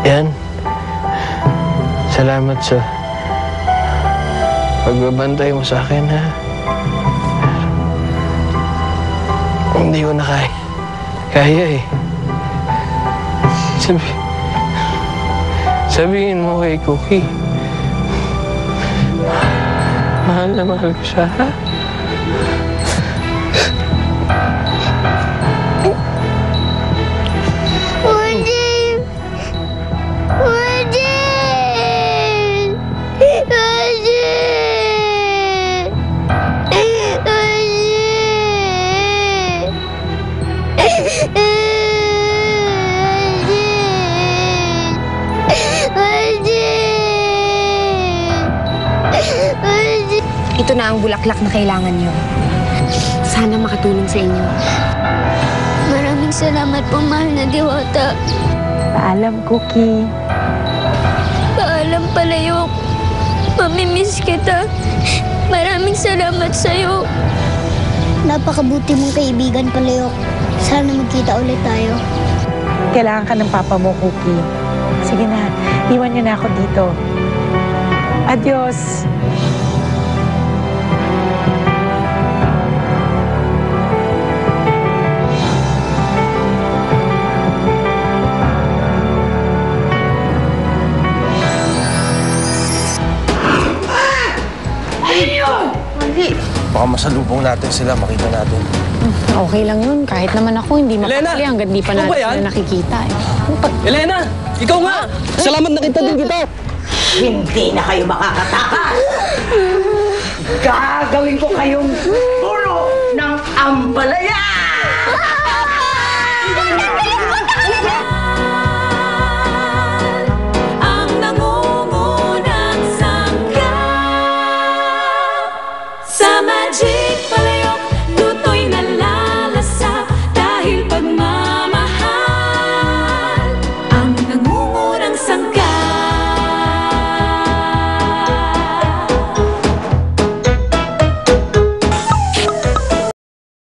Yan. Salamat sa pagbabantay mo sa akin, ha? Hindi ko na kaya eh. Sabihin mo kay Cookie. Mahal na mahal ko siya, ha? Ito na ang bulaklak na kailangan niyo. Sana makatulong sa inyo. Maraming salamat po, mahal na Diwata. Paalam, Cookie. Paalam, Palayok. Mamimiss kita. Maraming salamat sa'yo. Napakabuti mong kaibigan, Palayok. Sana magkita ulit tayo. Kailangan ka ng papa mo, Cookie. Sige na, iwan niyo na ako dito. Adios. Baka masalubong natin sila, makita natin. Okay lang yun. Kahit naman ako, hindi mapakali hanggang di pa natin sila nakikita. Elena! Ikaw nga! Salamat na kita din kita! Hindi na kayo makakatakas! Gagawin ko kayong puno ng ampalaya!